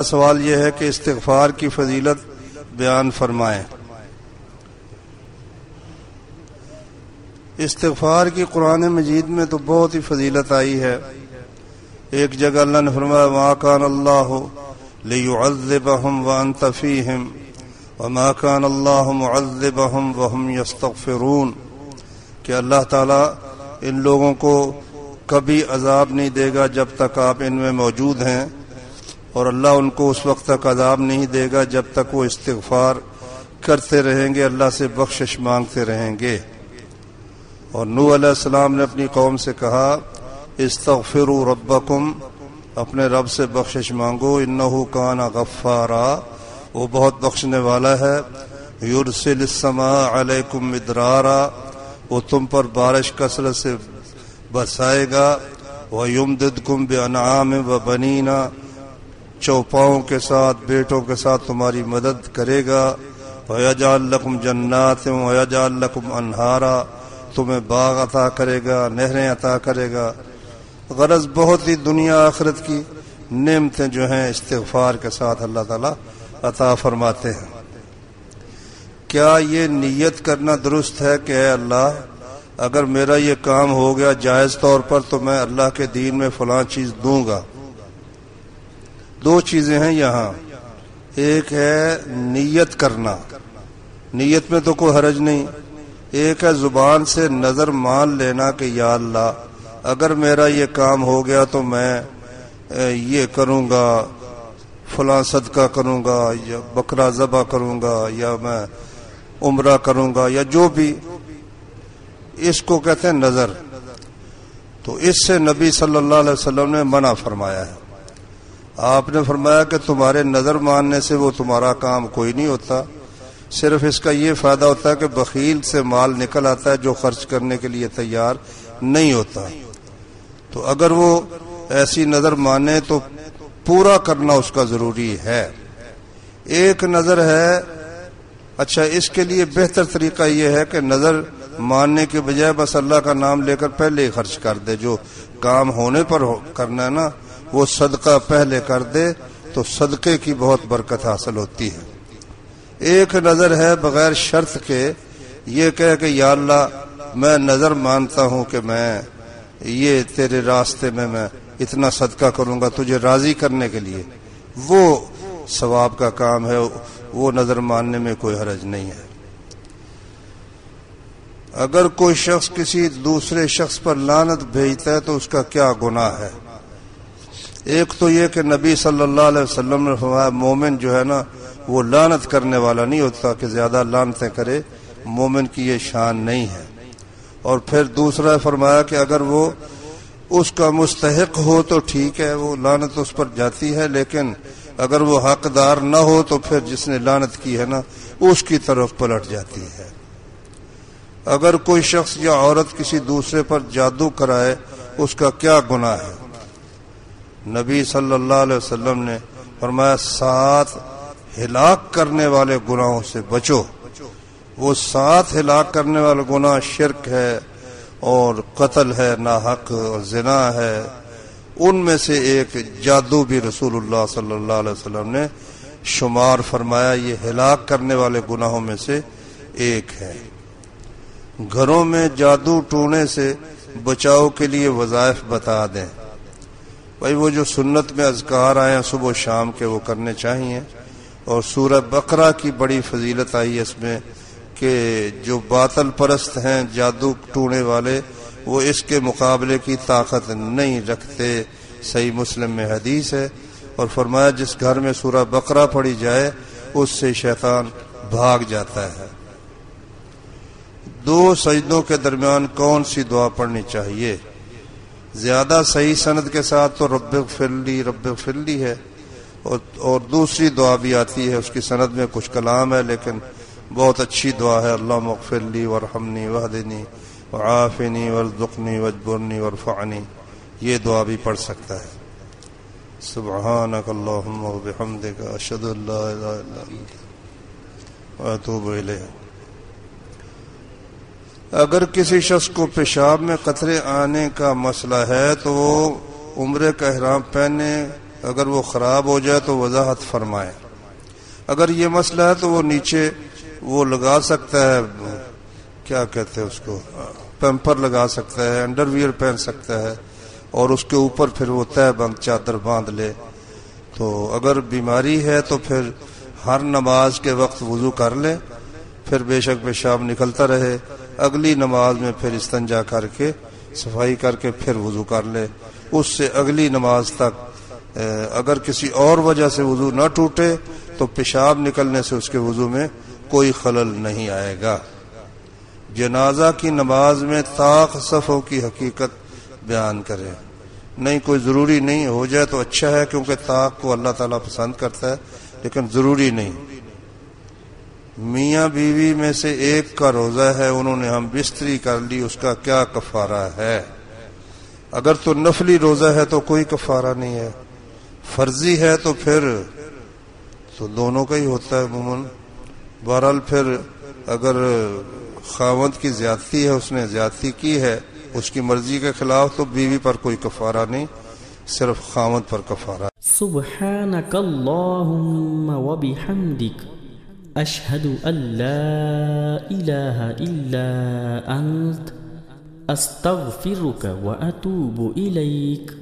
سوال یہ ہے کہ استغفار کی فضیلت بیان فرمائیں۔ استغفار کی قرآن مجید میں تو بہت ہی فضیلت آئی ہے۔ ایک جگہ اللہ نے فرمایا ما کان اللہ لیعذبہم وانت فیہم وما کان اللہ معذبہم وہم یستغفرون، کہ اللہ تعالیٰ ان لوگوں کو کبھی عذاب نہیں دے گا جب تک آپ ان میں موجود ہیں، اور اللہ ان کو اس وقت تک عذاب نہیں دے گا جب تک وہ استغفار کرتے رہیں گے، اللہ سے بخشش مانگتے رہیں گے۔ اور نوح علیہ السلام نے اپنی قوم سے کہا استغفروا ربکم، اپنے رب سے بخشش مانگو، انہ کان غفارا، وہ بہت بخشنے والا ہے، یرسل السماء علیکم مدرارا، وہ تم پر بارش کثرت سے برسائے گا، ویمددکم بانعام وبنین، چوپاؤں کے ساتھ بیٹوں کے ساتھ تمہاری مدد کرے گا، ویجعل لکم جنات ویجعل لکم انہارا، تمہیں باغ عطا کرے گا، نہریں عطا کرے گا۔ غرض بہت ہی دنیا آخرت کی نعمتیں جو ہیں استغفار کے ساتھ اللہ تعالیٰ عطا فرماتے ہیں۔ کیا یہ نیت کرنا درست ہے کہ اے اللہ اگر میرا یہ کام ہو گیا جائز طور پر تو میں اللہ کے دین میں فلاں چیز دوں گا؟ دو چیزیں ہیں یہاں، ایک ہے نیت کرنا، نیت میں تو کوئی حرج نہیں، ایک ہے زبان سے نظر مان لینا کہ یا اللہ اگر میرا یہ کام ہو گیا تو میں یہ کروں گا، فلاں صدقہ کروں گا، یا بکرا ذبح کروں گا، یا میں عمرہ کروں گا، یا جو بھی، اس کو کہتے ہیں نظر۔ تو اس سے نبی صلی اللہ علیہ وسلم نے منع فرمایا ہے۔ آپ نے فرمایا کہ تمہارے نظر ماننے سے وہ تمہارا کام کوئی نہیں ہوتا، صرف اس کا یہ فائدہ ہوتا ہے کہ بخیل سے مال نکل آتا ہے جو خرچ کرنے کے لیے تیار نہیں ہوتا۔ تو اگر وہ ایسی نظر مانے تو پورا کرنا اس کا ضروری ہے۔ ایک نظر ہے، اچھا اس کے لیے بہتر طریقہ یہ ہے کہ نظر ماننے کے بجائے بس اللہ کا نام لے کر پہلے ہی خرچ کر دے، جو کام ہونے پر کرنا ہے نا وہ صدقہ پہلے کر دے تو صدقے کی بہت برکت حاصل ہوتی ہے۔ ایک نظر ہے بغیر شرط کے، یہ کہے کہ یا اللہ میں نظر مانتا ہوں کہ میں یہ تیرے راستے میں اتنا صدقہ کروں گا تجھے راضی کرنے کے لیے، وہ ثواب کا کام ہے، وہ نظر ماننے میں کوئی حرج نہیں ہے۔ اگر کوئی شخص کسی دوسرے شخص پر لعنت بھیجتا ہے تو اس کا کیا گناہ ہے؟ ایک تو یہ کہ نبی صلی اللہ علیہ وسلم نے فرمایا مومن جو ہے نا وہ لعنت کرنے والا نہیں ہوتا کہ زیادہ لعنتیں کرے، مومن کی یہ شان نہیں ہے۔ اور پھر دوسرا فرمایا کہ اگر وہ اس کا مستحق ہو تو ٹھیک ہے، وہ لعنت اس پر جاتی ہے، لیکن اگر وہ حقدار نہ ہو تو پھر جس نے لعنت کی ہے نا اس کی طرف پلٹ جاتی ہے۔ اگر کوئی شخص یا عورت کسی دوسرے پر جادو کرائے اس کا کیا گناہ ہے؟ نبی صلی اللہ علیہ وسلم نے فرمایا 7 ہلاک کرنے والے گناہوں سے بچو۔ وہ 7 ہلاک کرنے والے گناہ شرک ہے اور قتل ہے ناحق اور زنا ہے، ان میں سے ایک جادو بھی رسول اللہ صلی اللہ علیہ وسلم نے شمار فرمایا، یہ ہلاک کرنے والے گناہوں میں سے ایک ہے۔ گھروں میں جادو ٹونے سے بچاؤ کے لیے وظائف بتا دیں۔ بھائی وہ جو سنت میں اذکار آئے ہیں صبح و شام کے وہ کرنے چاہیے، اور سورہ بقرہ کی بڑی فضیلت آئی ہے اس میں کہ جو باطل پرست ہیں جادو ٹونے والے وہ اس کے مقابلے کی طاقت نہیں رکھتے، صحیح مسلم میں حدیث ہے، اور فرمایا جس گھر میں سورہ بقرہ پڑھی جائے اس سے شیطان بھاگ جاتا ہے۔ 2 سجدوں کے درمیان کون سی دعا پڑھنی چاہیے؟ زیادہ صحیح سند کے ساتھ تو رب اغفر لی ہے، اور دوسری دعا بھی آتی ہے، اس کی سند میں کچھ کلام ہے لیکن بہت اچھی دعا ہے، اللہم اغفر لی وارحمنی واہدنی وعافنی وارزقنی واجبرنی وارفعنی، یہ دعا بھی پڑھ سکتا ہے۔ سبحانک اللہم وبحمدک اشہد ان لا الہ الا انت واتوب الیک۔ اگر کسی شخص کو پیشاب میں قطرے آنے کا مسئلہ ہے تو وہ عمرے کا احرام پہنے اگر وہ خراب ہو جائے تو وضاحت فرمائے. اگر یہ مسئلہ ہے تو وہ نیچے وہ لگا سکتا ہے، کیا کہتے ہیں اس کو، پیمپر لگا سکتا ہے، انڈر ویئر پہن سکتا ہے، اور اس کے اوپر پھر وہ تہہ بند چادر باندھ لے. تو اگر بیماری ہے تو پھر ہر نماز کے وقت وضو کر لے، پھر بے شک پیشاب نکلتا رہے، اگلی نماز میں پھر استنجا کر کے صفائی کر کے پھر وضو کر لے. اس سے اگلی نماز تک اگر کسی اور وجہ سے وضو نہ ٹوٹے تو پیشاب نکلنے سے اس کے وضو میں کوئی خلل نہیں آئے گا. جنازہ کی نماز میں طاق صفوں کی حقیقت بیان کرے. نہیں، کوئی ضروری نہیں، ہو جائے تو اچھا ہے کیونکہ طاق کو اللہ تعالیٰ پسند کرتا ہے، لیکن ضروری نہیں. میاں بیوی میں سے ایک کا روزہ ہے، انہوں نے ہم بستری کر لی، اس کا کیا کفارہ ہے؟ اگر تو نفلی روزہ ہے تو کوئی کفارہ نہیں ہے، فرضی ہے تو پھر تو دونوں کا ہی ہوتا ہے عموماً. بہرحال پھر اگر خاوند کی زیادتی ہے، اس نے زیادتی کی ہے اس کی مرضی کے خلاف، تو بیوی پر کوئی کفارہ نہیں، صرف خاوند پر کفارہ. سبحانک اللہم وبحمدک اشہد ان لا الہ الا انت استغفرک واتوب الیک.